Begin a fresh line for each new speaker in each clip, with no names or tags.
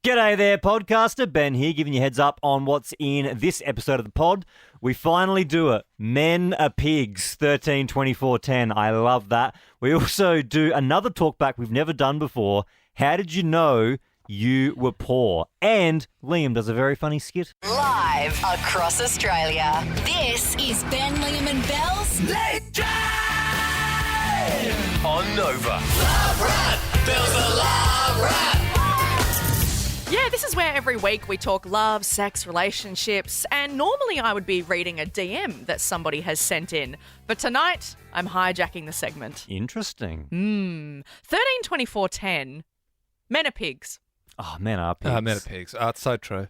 G'day there, podcaster. Ben here, giving you a heads up on what's in this episode of the pod. We finally do it. Men are pigs, 13, 24, 10. I love that. We also do another talkback we've never done before. How did you know you were poor? And Liam does a very funny skit.
Live across Australia. This is Ben, Liam and Belle's
Late Drive on Nova. Love Rap, Belle's the Love Rap.
Yeah, this is where every week we talk love, sex, relationships, and normally I would be reading a DM that somebody has sent in. But tonight, I'm hijacking the segment.
Interesting.
13, 24, 10. Men are pigs.
Oh, men are pigs.
Men are pigs. Oh, it's so true.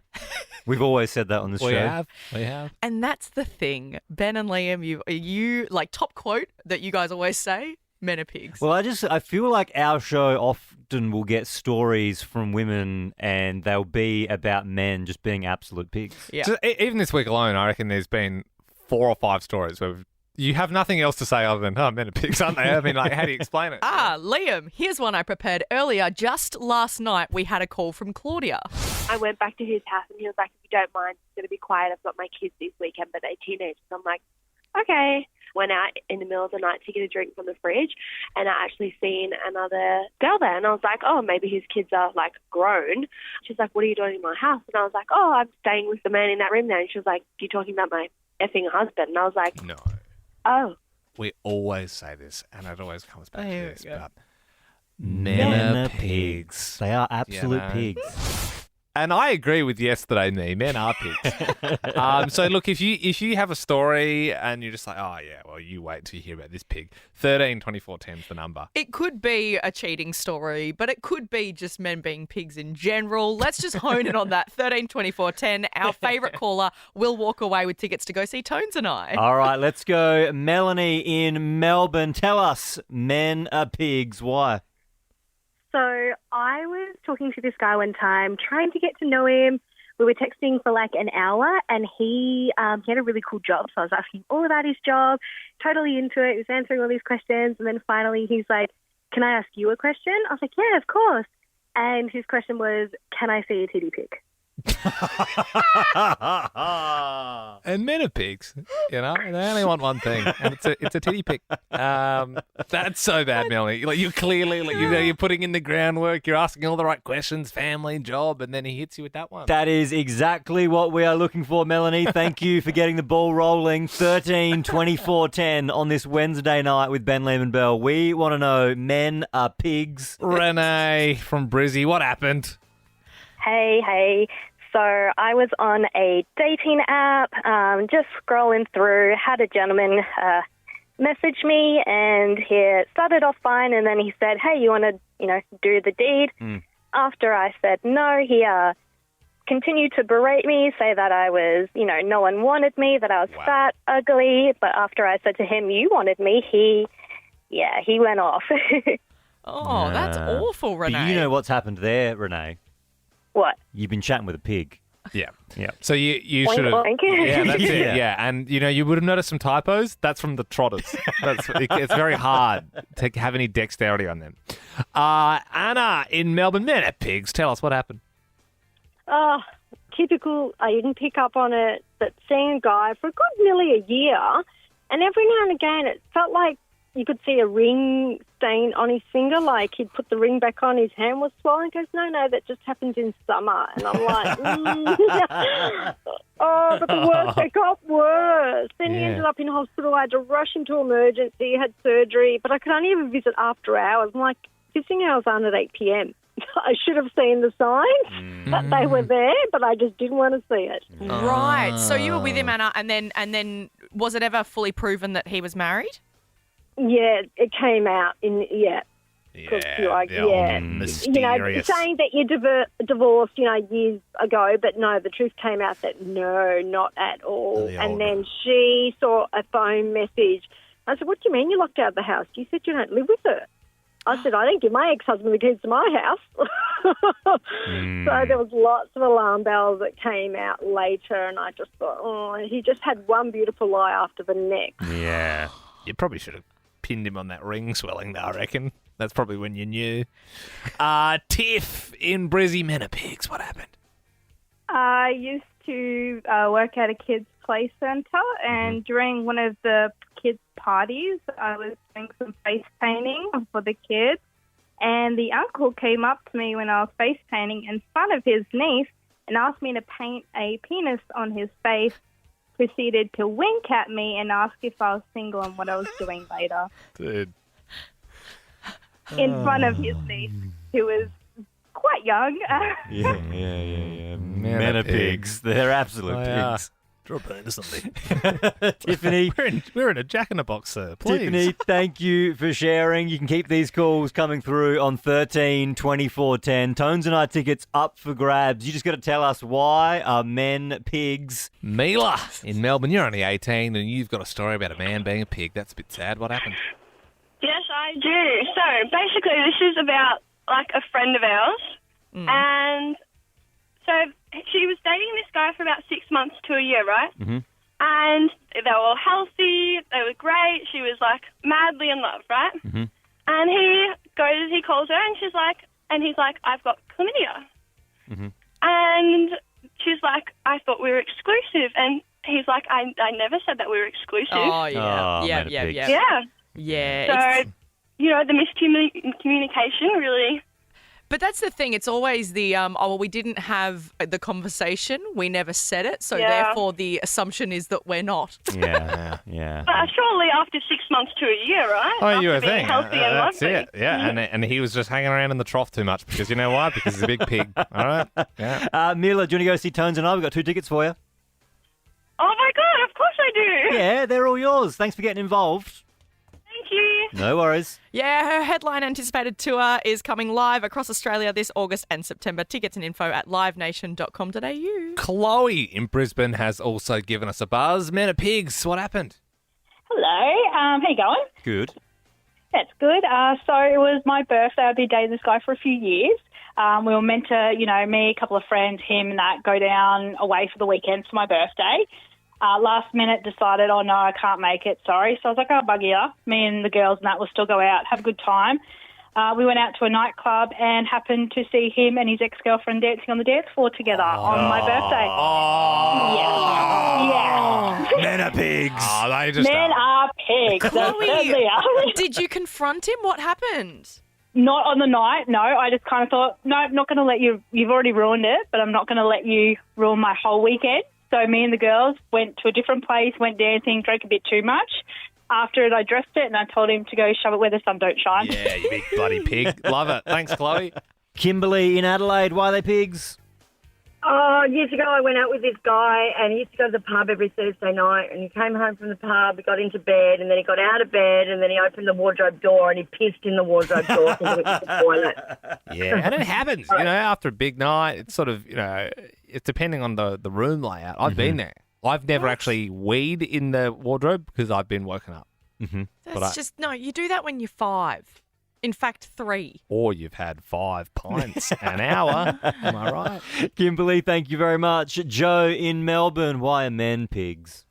We've always said that on this show.
We have.
And that's the thing. Ben and Liam, you like top quote that you guys always say, men are pigs.
Well, I feel like our show often will get stories from women and they'll be about men just being absolute pigs.
Yeah.
So, even this week alone, I reckon there's been 4 or 5 stories where you have nothing else to say other than, oh, men are pigs, aren't they? I mean, like, how do you explain it?
Liam, here's one I prepared earlier. Just last night, we had a call from Claudia.
I went back to his house and he was like, if you don't mind, it's going to be quiet. I've got my kids this weekend, but they're teenagers. I'm like, okay. Went out in the middle of the night to get a drink from the fridge and I actually seen another girl there and I was like, oh, maybe his kids are like grown. She's like, what are you doing in my house? And I was like, oh, I'm staying with the man in that room now. And she was like, you're talking about my effing husband? And I was like,
No.
oh.
We always say this, and it always comes back to
Here
this,
we go.
but
Men are pigs. They are absolute
You know.
pigs.
And I agree with yesterday, me. Men are pigs. So look, if you have a story and you're just like, oh yeah, well you wait till you hear about this pig. 13, 24, 10 is the number.
It could be a cheating story, but it could be just men being pigs in general. Let's just hone in on that. 13, 24, 10. Our favourite caller will walk away with tickets to go see Tones and I.
All right, let's go. Melanie in Melbourne. Tell us, men are pigs. Why?
So I was talking to this guy one time, trying to get to know him. We were texting for like an hour and he had a really cool job. So I was asking all about his job, totally into it. He was answering all these questions. And then finally he's like, can I ask you a question? I was like, yeah, of course. And his question was, can I see a titty pic?
And men are pigs, you know. They only want one thing, and it's a titty pic. That's so bad, Melanie. Like you're clearly, like you're putting in the groundwork. You're asking all the right questions, family, job, and then he hits you with that one.
That is exactly what we are looking for, Melanie. Thank you for getting the ball rolling. 13, 24, 10 on this Wednesday night with Ben, Liam and Belle. We want to know, men are pigs.
Renee from Brizzy, what happened?
Hey. So I was on a dating app, just scrolling through, had a gentleman message me, and he started off fine, and then he said, hey, you want to, do the deed? After I said no, he continued to berate me, say that I was, no one wanted me, that I was fat, ugly, but after I said to him, you wanted me, he went off.
Oh, that's awful, Renee.
But you know what's happened there, Renee?
What?
You've been chatting with a pig.
Yeah.
Yeah.
So you
Boink,
should have.
boink.
Yeah, that's it.
Yeah.
Yeah, and you would have noticed some typos. That's from the trotters. It's very hard to have any dexterity on them. Anna in Melbourne, men are pigs. Tell us what happened.
Oh, typical. I didn't pick up on it, but seeing a guy for a good nearly a year, and every now and again it felt like you could see a ring stain on his finger, like he'd put the ring back on, his hand was swollen. He goes, no, that just happens in summer. And I'm like, Oh, but the worst, it got worse. Then he ended up in hospital. I had to rush him to emergency, he had surgery, but I could only ever visit after hours. I'm like, visiting hours aren't at 8 p.m. I should have seen the signs that they were there, but I just didn't want to see it.
Right. So you were with him, Anna, and then was it ever fully proven that he was married?
Yeah, it came out in,
Yeah, mysterious.
saying that you divorced, years ago, but no, the truth came out that no, not at all. And then she saw a phone message. I said, what do you mean you locked out of the house? You said you don't live with her. I said, I didn't give my ex-husband the keys to my house. So there was lots of alarm bells that came out later, and I just thought, oh, he just had one beautiful lie after the next.
Yeah. You probably should have pinned him on that ring swelling, though, I reckon. That's probably when you knew. Tiff in Brizzy, men are pigs. What happened?
I used to work at a kids' play centre, and during one of the kids' parties, I was doing some face painting for the kids, and the uncle came up to me when I was face painting in front of his niece and asked me to paint a penis on his face, proceeded to wink at me and ask if I was single and what I was doing later.
Dude.
In front of his niece, who was quite young.
Yeah. Men are pigs. They're absolute pigs.
Draw a penis on me.
Tiffany.
We're in a Jack-in-a-Box, sir. Please.
Tiffany, thank you for sharing. You can keep these calls coming through on 13 24 10. Tones and I tickets up for grabs. You just got to tell us, why are men pigs?
Mila in Melbourne, you're only 18 and you've got a story about a man being a pig. That's a bit sad. What happened?
Yes, I do. So basically, this is about like a friend of ours, and so she was dating this guy for about 6 months to a year, right?
Mm-hmm.
And they were all healthy, they were great. She was like madly in love, right?
Mm-hmm.
And he calls her, and he's like, I've got chlamydia.
Mm-hmm.
And she's like, I thought we were exclusive, and he's like, I never said that we were exclusive.
Oh, yeah.
Oh,
yeah,
men are
yeah,
pigs.
yeah.
Yeah.
Yeah.
So, the miscommunication really.
But that's the thing. It's always the, we didn't have the conversation. We never said it. So therefore the assumption is that we're not.
Yeah.
But surely after 6 months to a year, right?
Oh,
after
you were
being
thinking.
healthy and
That's
lovely.
it. Yeah, and he was just hanging around in the trough too much because you know why? Because he's a big pig. All right? Yeah.
Mila, do you want to go see Tones and I? We've got 2 tickets for you.
Oh, my God, of course I do.
Yeah, they're all yours. Thanks for getting involved.
Thank you.
No worries.
Yeah, her headline anticipated tour is coming live across Australia this August and September. Tickets and info at livenation.com.au.
Chloe in Brisbane has also given us a buzz. Men are pigs. What happened?
Hello, how you going?
Good.
That's good. So it was my birthday. I've been dating this guy for a few years. We were meant to, me, a couple of friends, him and that, go down away for the weekend for my birthday. Last minute decided, oh, no, I can't make it, sorry. So I was like, I'll bug you. Me and the girls and that will still go out, have a good time. We went out to a nightclub and happened to see him and his ex-girlfriend dancing on the dance floor together on my birthday. Yeah.
Men are pigs.
Oh, they just
Men are pigs. They
Chloe,
certainly are.
did you confront him? What happened?
Not on the night, no. I just kind of thought, no, I'm not going to let you, you've already ruined it, but I'm not going to let you ruin my whole weekend. So me and the girls went to a different place, went dancing, drank a bit too much. After it, I dressed it and I told him to go shove it where the sun don't shine.
Yeah, you big bloody pig. Love it. Thanks, Chloe.
Kimberly in Adelaide, why are they pigs?
Oh, years ago I went out with this guy and he used to go to the pub every Thursday night, and he came home from the pub, he got into bed, and then he got out of bed, and then he opened the wardrobe door and he pissed in the wardrobe door thinking it was the toilet.
Yeah, and it happens, after a big night. It's sort of, it's depending on the room layout. I've been there. I've never actually weed in the wardrobe because I've been woken up.
Mm-hmm.
That's no, you do that when you're 5. In fact, 3.
Or you've had 5 pints an hour. Am I right?
Kimberly, thank you very much. Joe in Melbourne, why are men pigs?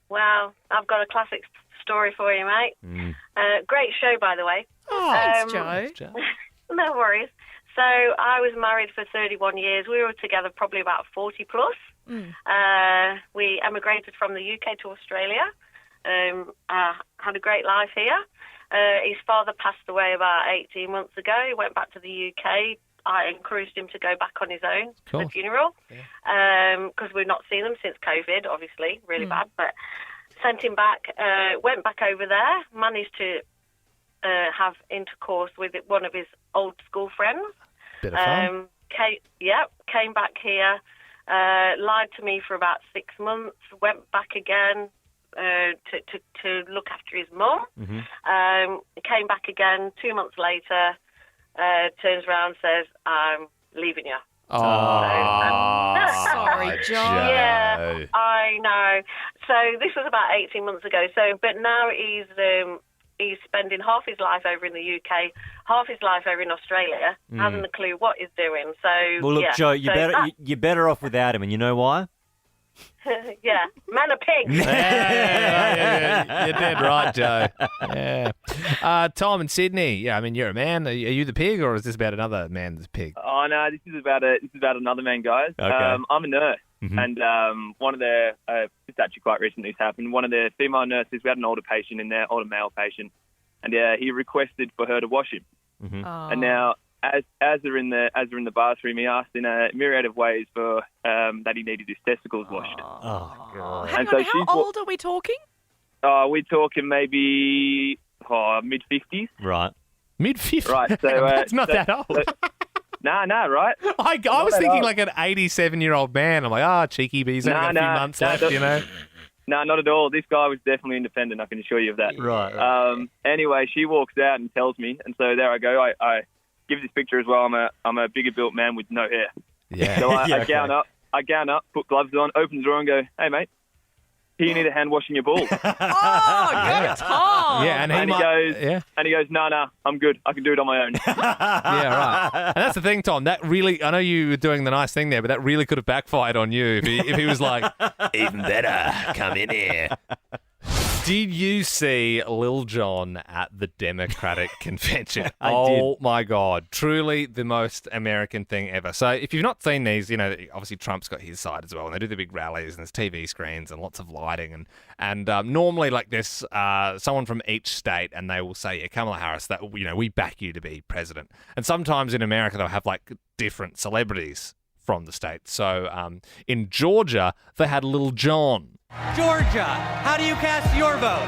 Well, I've got a classic story for you, mate. Great show, by the way.
Oh, thanks, Joe.
No worries. So I was married for 31 years. We were together probably about 40 plus. We emigrated from the UK to Australia. Had a great life here. His father passed away about 18 months ago. He went back to the UK. I encouraged him to go back on his own to the funeral because we've not seen him since COVID, obviously, really bad. But sent him back, went back over there, managed to have intercourse with one of his old school friends.
Bit of fun.
Came back here, lied to me for about 6 months, went back again to look after his mum. Came back again 2 months later, turns around and says, I'm leaving you.
Sorry, Joe.
Yeah, I know. So this was about 18 months ago. But now he's spending half his life over in the UK, half his life over in Australia, hasn't a clue what he's doing. So
Well, look, Joe, you're better off without him, and you know why?
Yeah, man of pigs.
Yeah, you're dead right, Joe. Yeah. Tom in Sydney. Yeah, I mean, you're a man. Are you the pig, or is this about another man that's a pig?
Oh no, this is about another man, guys.
Okay.
I'm a nurse,
Mm-hmm.
and one of the just actually quite recently this happened. One of the female nurses, we had an older patient in there, older male patient, and he requested for her to wash him.
Mm-hmm.
And now, as they're in the bathroom, he asked in a myriad of ways for that he needed his testicles washed.
Oh, God.
Hang
And
on,
so
how
she's
old are we talking?
We're talking maybe mid-50s.
Right.
Mid-50s?
Right, so...
That's not that old.
No, right?
I was thinking like an 87-year-old man. I'm like, cheeky, but he's only got a few months left, you know?
No, not at all. This guy was definitely independent, I can assure you of that.
Right.
Anyway, she walks out and tells me, and so there I go. I give this picture as well. I'm a bigger built man with no hair.
Yeah.
So I
Yeah,
gown up, put gloves on, open the door and go, hey, mate, do you need a hand washing your balls?
Oh, go Tom.
Yeah, and
he goes, no, I'm good. I can do it on my own.
Yeah, right. And that's the thing, Tom. That really, I know you were doing the nice thing there, but that really could have backfired on you if he was like, even better, come in here. Did you see Lil Jon at the Democratic convention?
I
Oh, my God. Truly the most American thing ever. So if you've not seen these, you know, obviously Trump's got his side as well, and they do the big rallies, and there's TV screens and lots of lighting. And normally, like, there's someone from each state, and they will say, yeah, Kamala Harris, that, you know, we back you to be president. And sometimes in America, they'll have, like, different celebrities from the state. So in Georgia, they had Lil Jon.
Georgia, how do you cast your vote?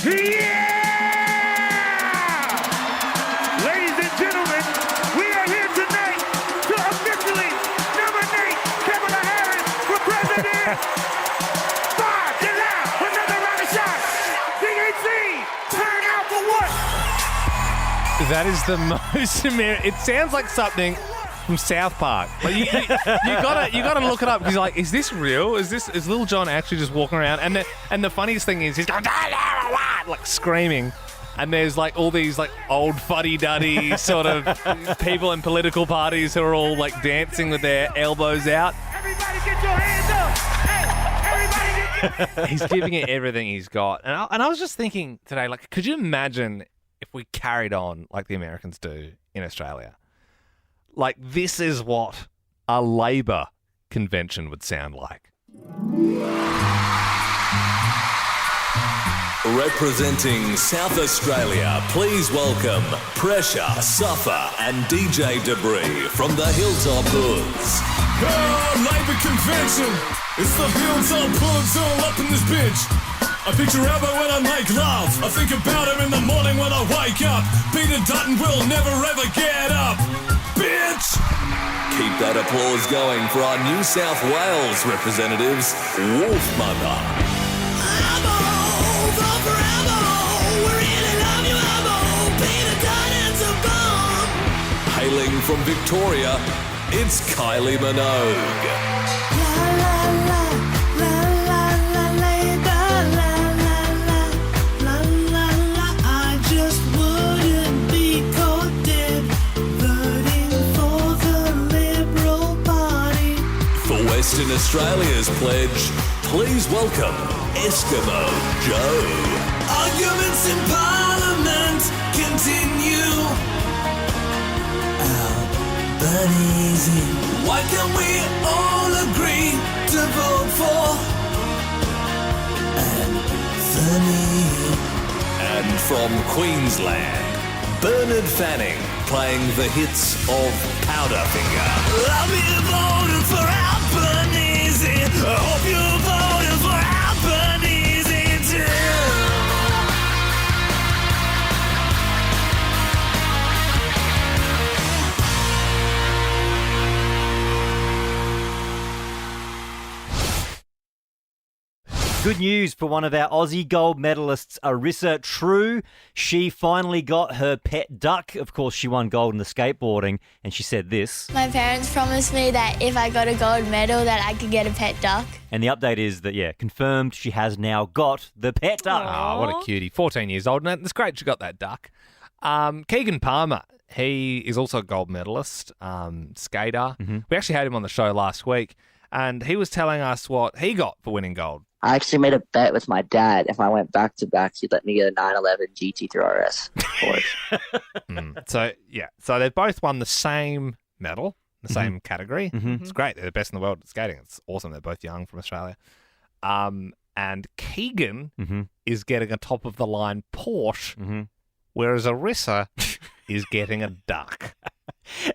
Yeah! Ladies and gentlemen, we are here tonight to officially nominate Kamala Harris for president. 5, get loud, another round of shots. DHC, turn out for what?
That is the most American. It sounds like something from South Park. Like you gotta look it up because like, is this real? Is Lil Jon actually just walking around? And the funniest thing is he's going like screaming, and there's like all these like old fuddy-duddy sort of people in political parties who are all like dancing with their elbows out.
Everybody get your hands up. Hey, everybody get
He's giving it everything he's got. And I was just thinking today, like, could you imagine if we carried on like the Americans do in Australia? Like, this is what a Labor convention would sound like.
Representing South Australia, please welcome Pressure, Suffer and DJ Debris from the Hilltop Hoods.
Labor convention, it's the Hilltop Hoods all up in this bitch. I picture Abbo when I make love. I think about him in the morning when I wake up. Peter Dutton will never ever get up. Bitch!
Keep that applause going for our New South Wales representatives, Wolf Mother.
Abbo, vote for Abbo. We really love you, Abbo. Peter Dutton's a bomb.
Hailing from Victoria, it's Kylie Minogue. Western Australia's pledge, please welcome Eskimo Joe.
Arguments in Parliament continue. Albanese. Why can't we all agree to vote for Anthony?
And from Queensland, Bernard Fanning playing the hits of Powderfinger.
I'll be voting for Albanese. I hope you're voting for Albanese too.
Good news for one of our Aussie gold medalists, Arissa True. She finally got her pet duck. Of course, she won gold in the skateboarding, and she said this.
My parents promised me that if I got a gold medal that I could get a pet duck.
And the update is that, confirmed she has now got the pet duck.
Oh, what a cutie. 14 years old. And it's great she got that duck. Keegan Palmer, he is also a gold medalist, skater.
Mm-hmm.
We actually had him on the show last week. and he was telling us what he got for winning gold.
I actually made a bet with my dad. If I went back to back, he'd let me get a 911 GT3 RS.
So they've both won the same medal, the same category.
Mhm.
It's great. They're the best in the world at skating. It's awesome. They're both young from Australia. And Keegan is getting a top of the line Porsche, whereas Arissa is getting a duck.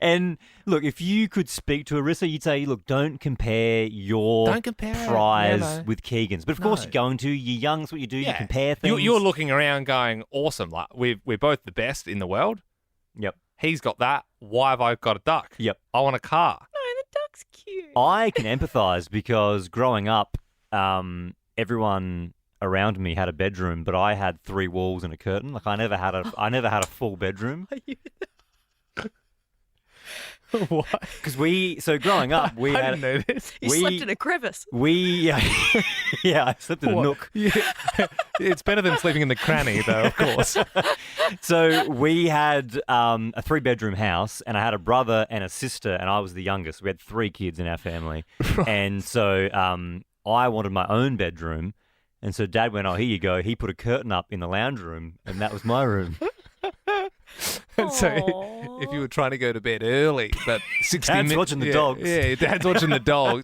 And look, if you could speak to Arissa, you'd say, look, don't compare your prize
No.
with Keegan's. But of course you're going to. You're young, that's what you do. You compare things.
You're looking around going, awesome. Like we're both the best in the world.
Yep.
He's got that. Why have I got a duck?
Yep.
I want a car.
No, the duck's cute.
I can empathise because growing up, everyone around me had a bedroom, but I had 3 walls and a curtain. Like I never had a full bedroom.
What?
Because growing up, we
I
had.
didn't know this.
You slept in a crevice.
I slept in a nook.
Yeah. It's better than sleeping in the cranny, though, of course.
So we had a 3-bedroom house, and I had a brother and a sister, and I was the youngest. We had 3 kids in our family, and so I wanted my own bedroom, and so Dad went, "Oh, here you go." He put a curtain up in the lounge room, and that was my room.
So if you were trying to go to bed early, but 60
Dad's
minutes...
watching the dogs.
Yeah, Dad's watching the dogs.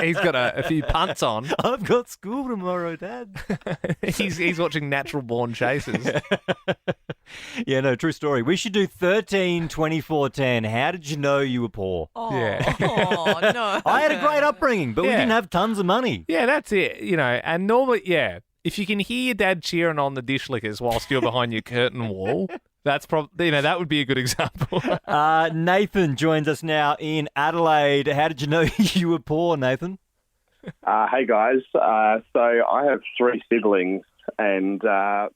He's got a few punts on.
I've got school tomorrow, Dad.
He's watching Natural Born Chasers.
Yeah, no, true story. We should do 13, 24, 10. How did you know you were poor?
Oh,
no.
I had a great upbringing, but we
Yeah.
didn't have tons of money.
Yeah, that's it. And normally, if you can hear your dad cheering on the dish lickers whilst you're behind your curtain wall, that's probably, that would be a good example.
Nathan joins us now in Adelaide. How did you know you were poor, Nathan?
Hey guys, so I have 3 siblings, and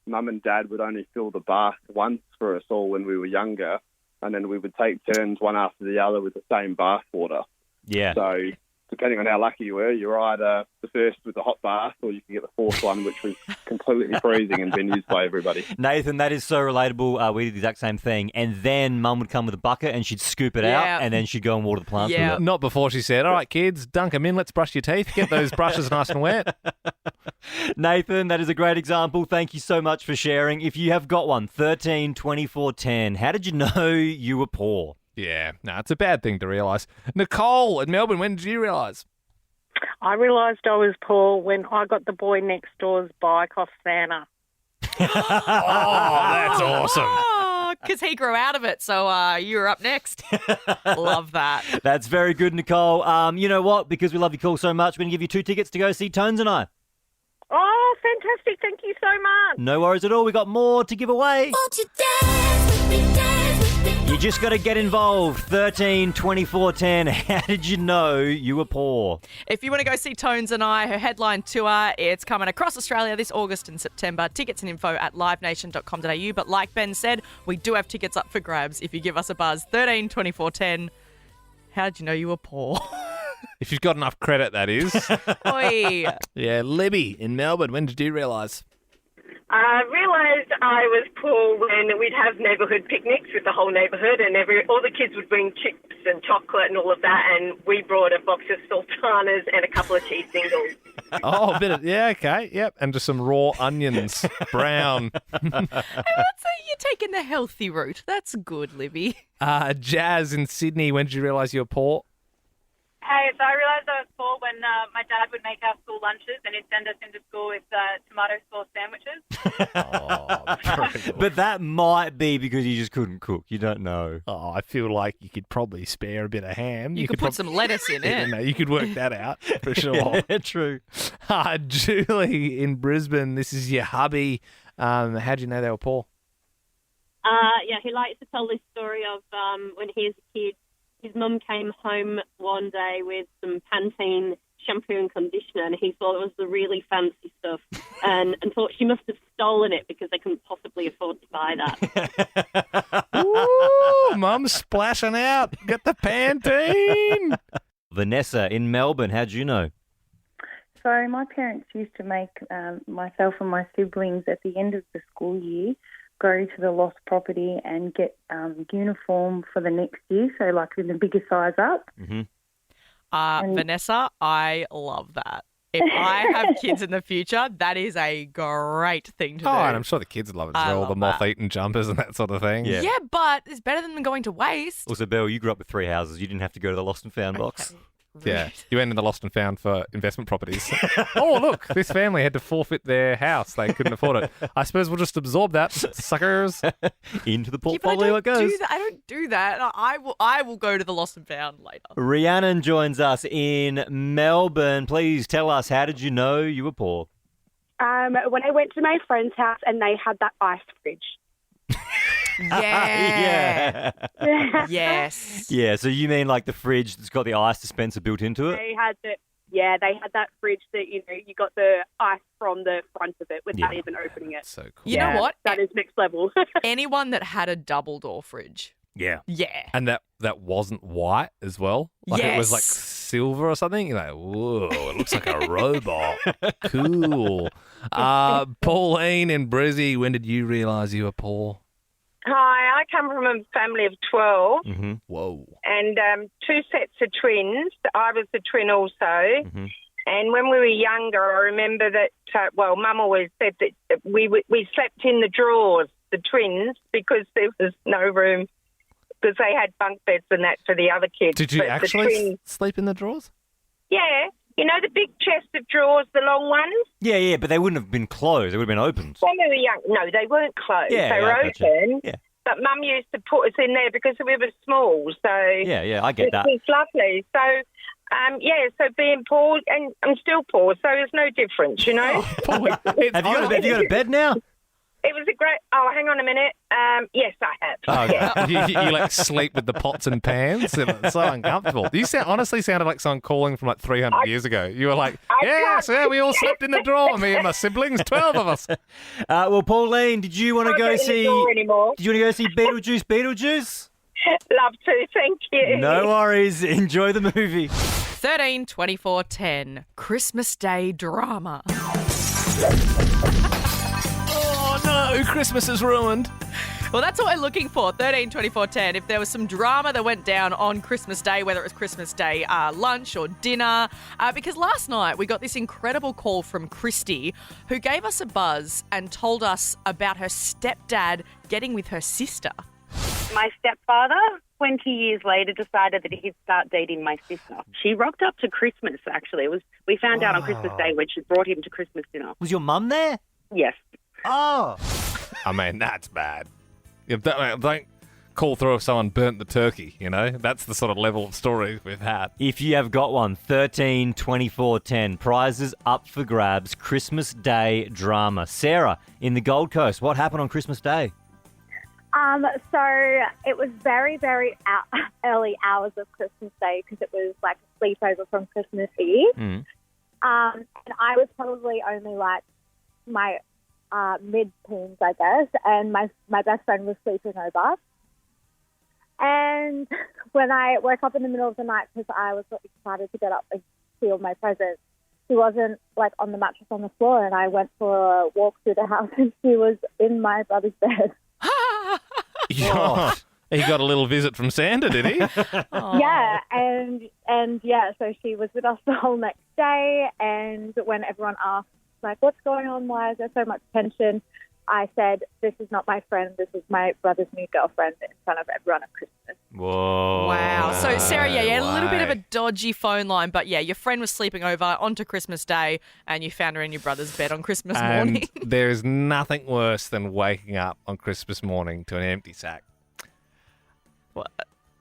Mum and Dad would only fill the bath once for us all when we were younger, and then we would take turns one after the other with the same bath water.
Yeah.
So depending on how lucky you were, you were either the first with the hot bath, or you could get the 4th one, which was completely freezing and been used by everybody.
Nathan, that is so relatable. We did the exact same thing. And then Mum would come with a bucket and she'd scoop it
Yeah.
out, and then she'd go and water the plants with it.
Not before she said, all right, kids, dunk them in, let's brush your teeth, get those brushes nice and wet.
Nathan, that is a great example. Thank you so much for sharing. If you have got one, 13, 24, 10, how did you know you were poor?
Yeah, no, it's a bad thing to realise. Nicole in Melbourne, when did you realise?
I realised I was poor when I got the boy next door's bike off Santa.
Oh, that's awesome.
Oh, because he grew out of it, so you're up next. Love that.
That's very good, Nicole. You know what? Because we love you, call so much, we're going to give you 2 tickets to go see Tones and I.
Oh, fantastic. Thank you so much.
No worries at all. We got more to give away. You just got to get involved. 13, 24, 10. How did you know you were poor?
If you want to go see Tones and I, her headline tour, it's coming across Australia this August and September. Tickets and info at livenation.com.au. But like Ben said, we do have tickets up for grabs if you give us a buzz. 13, 24, 10. How did you know you were poor?
If you've got enough credit, that is.
Oi.
Yeah, Libby in Melbourne, when did you realise?
I realised I was poor when we'd have neighbourhood picnics with the whole neighbourhood, and all the kids would bring chips and chocolate and all of that, and we brought a box of sultanas and a couple of cheese singles.
Oh, a bit of, yeah, okay, yep. And just some raw onions, brown.
You're taking the healthy route. That's good, Libby.
Jazz in Sydney, when did you realise you were poor?
Hey, so I realised I was poor when my dad would make our school lunches and he'd send us into school with tomato sauce sandwiches.
But that might be because you just couldn't cook. You don't know.
Oh, I feel like you could probably spare a bit of ham.
You could put some lettuce in it.
No, you could work that out for sure.
Yeah, true.
Julie in Brisbane, this is your hubby. How'd you know they were poor?
Yeah, he likes to tell this story of when he was a kid. His mum came home one day with some Pantene shampoo and conditioner, and he thought it was the really fancy stuff, and thought she must have stolen it because they couldn't possibly afford to buy that.
Ooh, Mum's splashing out. Get the Pantene.
Vanessa in Melbourne, how'd you know?
So my parents used to make myself and my siblings at the end of the school year go to the lost property and get uniform for the next year, so like in the bigger size up.
Mm-hmm.
Vanessa, I love that. If I have kids in the future, that is a great thing to do.
Oh, and I'm sure the kids would love it as well. The moth-eaten jumpers and that sort of thing.
Yeah.
Yeah, but it's better than going to waste.
Also, Belle, you grew up with 3 houses. You didn't have to go to the Lost and Found box.
Yeah, you went in the Lost and Found for investment properties. Oh, look, this family had to forfeit their house. They couldn't afford it. I suppose we'll just absorb that, suckers.
Into the
Yeah, but
portfolio it goes.
I don't do that. I will go to the Lost and Found later.
Rhiannon joins us in Melbourne. Please tell us, how did you know you were poor?
When I went to my friend's house and they had that ice fridge.
Yeah. Yes.
Yeah, so you mean like the fridge that's got the ice dispenser built into it?
They had that fridge that, you got the ice from the front of it without even opening it.
So cool.
You know what?
That is next level.
Anyone that had a double door fridge.
Yeah.
Yeah.
And that wasn't white as well. Like it was like
Yes.
silver or something. You're like, whoa, it looks like a robot. Cool. Pauline and Brizzy, when did you realise you were poor?
Hi, I come from a family of 12
Mm-hmm. Whoa.
and 2 sets of twins. I was the twin also.
Mm-hmm.
And when we were younger, I remember that, Mum always said that we slept in the drawers, the twins, because there was no room, because they had bunk beds and that for the other kids.
Did you
But the
actually
twins-
sleep in the drawers?
Yeah. You know the big chest of drawers, the long ones?
Yeah, but they wouldn't have been closed. They would have been opened.
When we were young, no, they weren't closed.
Yeah,
they were
I gotcha.
open.
Yeah.
But Mum used to put us in there because we were small. So
Yeah, I get that.
It was lovely. So, so being poor, and I'm still poor, so there's no difference, you know.
Have you got a bed now?
It was a great. Oh, hang on a minute. Yes, I have.
Oh,
Yeah.
you like sleep with the pots and pans? It's so uncomfortable. You honestly sounded like someone calling from like 300 years ago. You were like, we all slept in the drawer, me and my siblings, 12 of us.
Well, Pauline, did you want to go see? Did you want to go see Beetlejuice?
Love to, thank you.
No worries. Enjoy the movie.
13, 24, 10. Christmas Day drama.
Oh no, Christmas is ruined.
Well, that's what we're looking for, 13, 24, 10. If there was some drama that went down on Christmas Day, whether it was Christmas Day lunch or dinner, because last night we got this incredible call from Christy, who gave us a buzz and told us about her stepdad getting with her sister.
My stepfather, 20 years later, decided that he'd start dating my sister. She rocked up to Christmas, actually. We found out on Christmas Day when she brought him to Christmas dinner.
Was your mum there?
Yes.
Oh.
I mean, that's bad. Don't call through if someone burnt the turkey, That's the sort of level of story we've had.
If you have got one, 13, 24, 10. Prizes up for grabs. Christmas Day drama. Sarah, in the Gold Coast, what happened on Christmas Day?
So it was very, very early hours of Christmas Day because it was like a sleepover from Christmas Eve.
Mm.
And I was probably only like my mid-teens, I guess, and my best friend was sleeping over. And when I woke up in the middle of the night because I was excited to get up and steal my presents, she wasn't like on the mattress on the floor, and I went for a walk through the house and she was in my brother's bed.
Oh, he got a little visit from Santa, did he?
Yeah, and so she was with us the whole next day, and when everyone asked, like, what's going on, why is there so much tension, I said, this is not my friend, this is my brother's new girlfriend, in front of everyone at Christmas.
Whoa.
Wow. So, Sarah, a little bit of a dodgy phone line, but your friend was sleeping over onto Christmas Day and you found her in your brother's bed on Christmas morning.
And there is nothing worse than waking up on Christmas morning to an empty sack.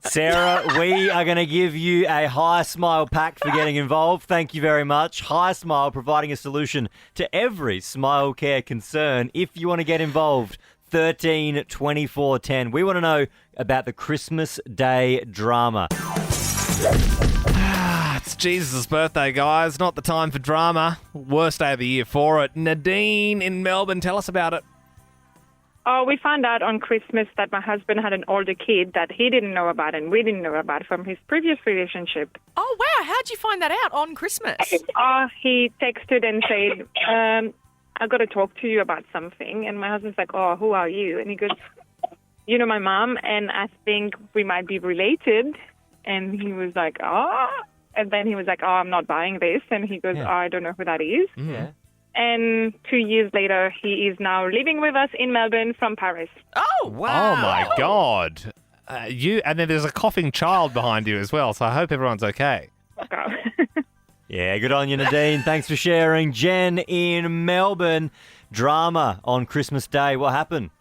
Sarah, we are going to give you a High Smile pack for getting involved. Thank you very much. High Smile providing a solution to every smile care concern. If you want to get involved, 13 24 10. We want to know about the Christmas Day drama.
It's Jesus' birthday, guys. Not the time for drama. Worst day of the year for it. Nadine in Melbourne, tell us about it.
Oh, we found out on Christmas that my husband had an older kid that he didn't know about and we didn't know about from his previous relationship.
Oh, wow. How'd you find that out on Christmas?
He texted and said, I got to talk to you about something. And my husband's like, oh, who are you? And he goes, you know my mom, and I think we might be related. And he was like, oh. And then he was like, oh, I'm not buying this. And he goes, I don't know who that is.
Yeah.
And 2 years later, he is now living with us in Melbourne from Paris.
Oh,
wow. Oh, my God. And then there's a coughing child behind you as well, so I hope everyone's okay.
Yeah, good on you, Nadine. Thanks for sharing. Jen in Melbourne. Drama on Christmas Day. What happened?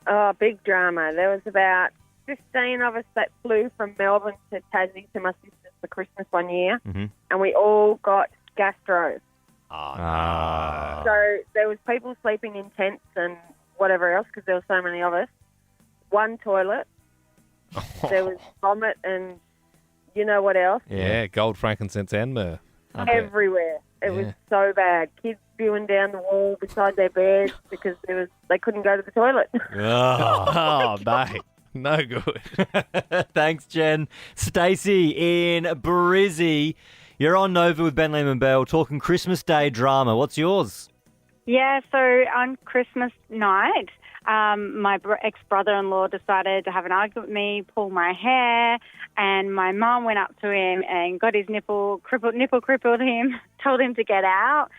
Oh, big drama. There was about 15 of us that flew from Melbourne to Tassie to my sister's for Christmas one year, and we all got gastro.
Oh, no.
So there was people sleeping in tents and whatever else because there were so many of us. One toilet. There was vomit and you know what else?
Yeah, gold, frankincense and myrrh.
Everywhere. It was so bad. Kids spewing down the wall beside their beds because they couldn't go to the toilet.
Oh, mate. No good.
Thanks, Jen. Stacey in Brizzy. You're on Nova with Ben, Liam and Belle talking Christmas Day drama. What's yours?
Yeah, so on Christmas night, my ex-brother-in-law decided to have an argument with me, pull my hair, and my mum went up to him and got his nipple crippled him, told him to get out.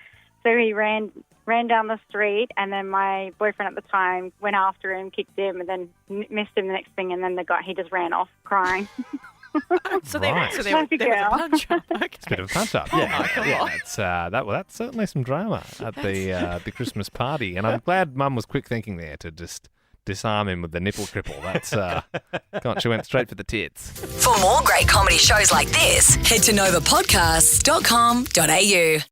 So he ran down the street, and then my boyfriend at the time went after him, kicked him, and then missed him the next thing, and then the guy, he just ran off crying.
So there was a punch-up. Okay.
It's a bit of a punch-up, yeah. That's certainly some drama at the Christmas party, and I'm glad Mum was quick thinking there to just disarm him with the nipple cripple. That's God, she went straight for the tits.
For more great comedy shows like this, head to novapodcasts.com.au.